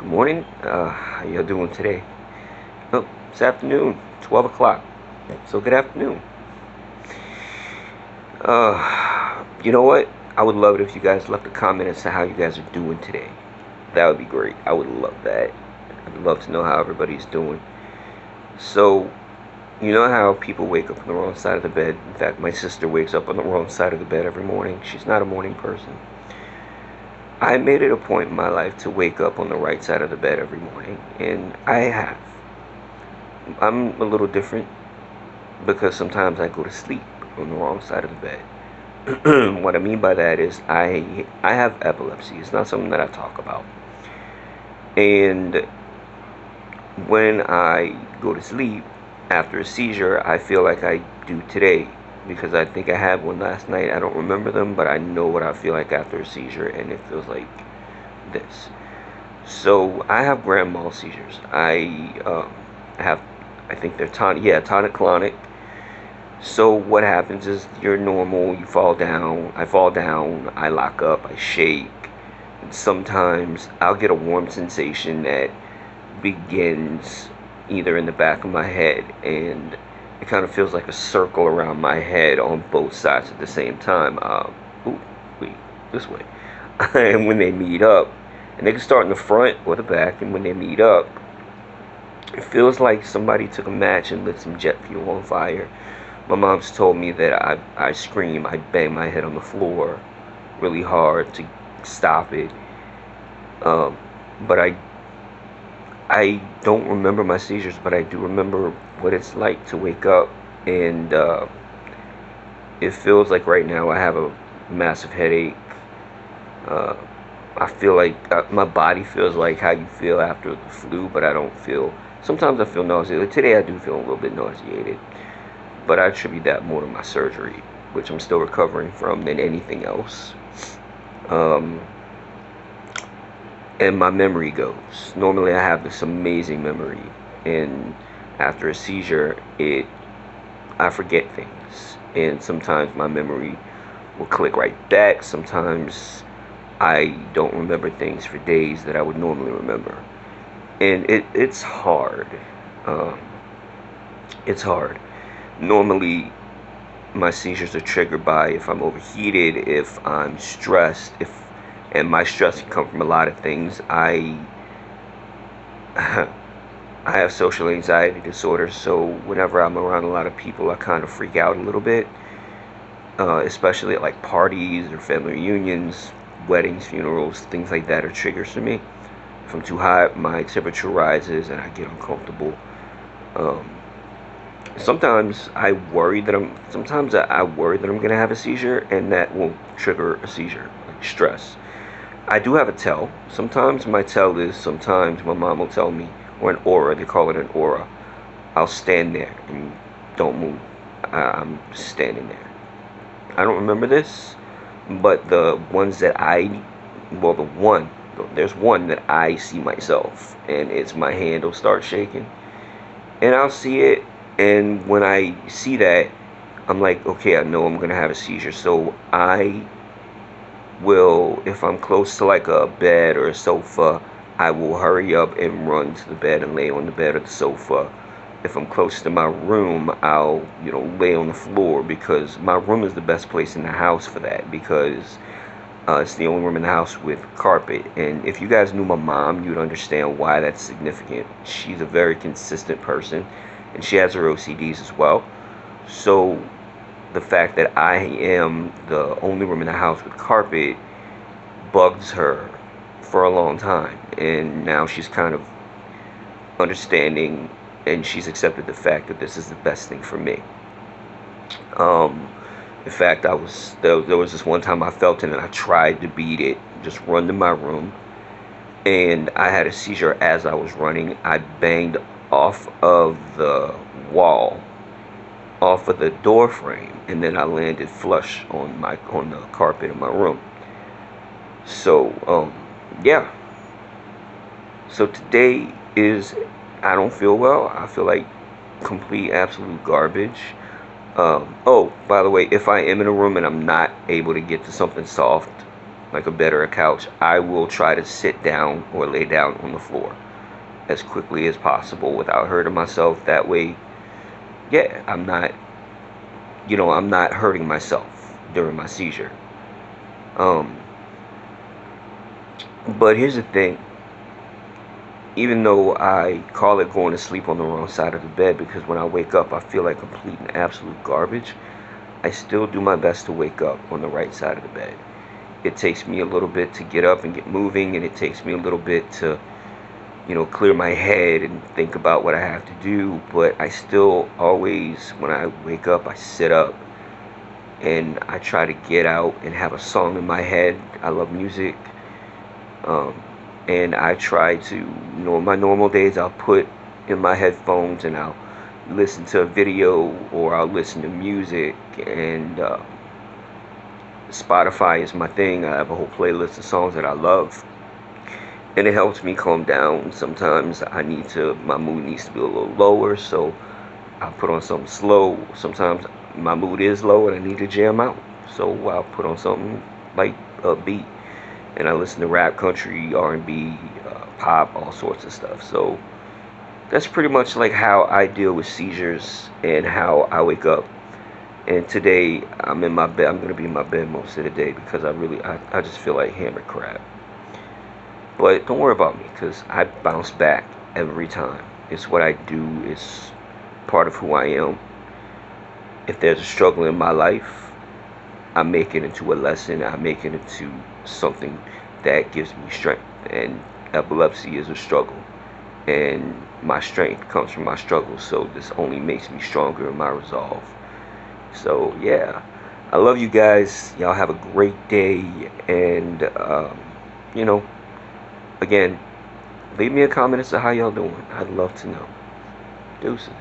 Good morning. How y'all doing today? Oh, it's afternoon, 12 o'clock. So good afternoon. You know what? I would love it if you guys left a comment as to how you guys are doing today. That would be great. I would love that. I'd love to know how everybody's doing. So, you know how people wake up on the wrong side of the bed? In fact, my sister wakes up on the wrong side of the bed every morning. She's not a morning person. I made it a point in my life to wake up on the right side of the bed every morning, and I have. I'm a little different because sometimes I go to sleep on the wrong side of the bed. What I mean by that is I have epilepsy. It's not something that I talk about. And when I go to sleep after a seizure, I feel like I do today because I think I had one last night. I don't remember them, but I know what I feel like after a seizure, and it feels like this. So I have grand mal seizures. Have, I think they're tonic-clonic. So what happens is you're normal, you fall down, I lock up, I shake. Sometimes I'll get a warm sensation that begins either in the back of my head, and it kind of feels like a circle around my head on both sides at the same time. Ooh, wait, this way. And when they meet up, and they can start in the front or the back, and when they meet up, it feels like somebody took a match and lit some jet fuel on fire. My mom's told me that I scream, I bang my head on the floor really hard to stop it. But I don't remember my seizures, but I do remember what it's like to wake up, and it feels like right now I have a massive headache. Uh, I feel like my body feels like how you feel after the flu, but I don't feel. Sometimes I feel nauseated. Today I do feel a little bit nauseated, but I attribute that more to my surgery, which I'm still recovering from, than anything else. Um, and my memory goes. Normally I have this amazing memory, and after a seizure, I forget things, and sometimes my memory will click right back. Sometimes I don't remember things for days that I would normally remember, and it's hard. Um, it's hard. Normally, my seizures are triggered by if I'm overheated, if I'm stressed, if and my stress can come from a lot of things. I have social anxiety disorder, so whenever I'm around a lot of people, I kind of freak out a little bit, especially at like parties or family reunions, weddings, funerals, things like that are triggers for me. If I'm too hot, my temperature rises and I get uncomfortable. Um, sometimes I worry that I'm gonna have a seizure, and that will trigger a seizure, like stress. I do have a tell. Sometimes my tell is, sometimes my mom will tell me, or an aura, they call it an aura. I'll stand there and don't move. I'm standing there. I don't remember this, but there's one that I see myself, and it's my hand will start shaking, and I'll see it, and when I see that, I'm like, okay, I know I'm gonna have a seizure, so I will, if I'm close to like a bed or a sofa, I will hurry up and run to the bed and lay on the bed or the sofa. If I'm close to my room, I'll, lay on the floor, because my room is the best place in the house for that, because it's the only room in the house with carpet. And if you guys knew my mom, you'd understand why that's significant. She's a very consistent person, and she has her OCDs as well. So the fact that I am the only room in the house with carpet bugs her for a long time, and now she's kind of understanding, and she's accepted the fact that this is the best thing for me. Um, in fact, there was this one time I felt it and I tried to beat it, just run to my room, and I had a seizure as I was running. I banged off of the wall, off of the door frame, and then I landed flush on the carpet in my room. So yeah. So today is, I don't feel well. I feel like complete absolute garbage. Oh, by the way, if I am in a room and I'm not able to get to something soft, like a bed or a couch, I will try to sit down or lay down on the floor as quickly as possible without hurting myself. That way, yeah, I'm not hurting myself during my seizure. Um, but here's the thing. Even though I call it going to sleep on the wrong side of the bed, because when I wake up I feel like complete and absolute garbage, I still do my best to wake up on the right side of the bed. It takes me a little bit to get up and get moving, and it takes me a little bit to, clear my head and think about what I have to do, but I still always, when I wake up, I sit up and I try to get out and have a song in my head. I love music. Um, and I try to, in my normal days, I'll put in my headphones and I'll listen to a video or I'll listen to music. And Spotify is my thing. I have a whole playlist of songs that I love, and it helps me calm down. Sometimes my mood needs to be a little lower, so I'll put on something slow. Sometimes my mood is low and I need to jam out, so I'll put on something like upbeat, and I listen to rap, country, R&B, pop, all sorts of stuff. So that's pretty much like how I deal with seizures and how I wake up. And today I'm in my bed. I'm gonna be in my bed most of the day because I just feel like hammered crap. But don't worry about me, because I bounce back every time. It's what I do. It's part of who I am. If there's a struggle in my life, I make it into a lesson. I make it into something that gives me strength. And epilepsy is a struggle. And my strength comes from my struggle. So this only makes me stronger in my resolve. So yeah, I love you guys. Y'all have a great day. And, again, leave me a comment as to how y'all doing. I'd love to know. Deuces.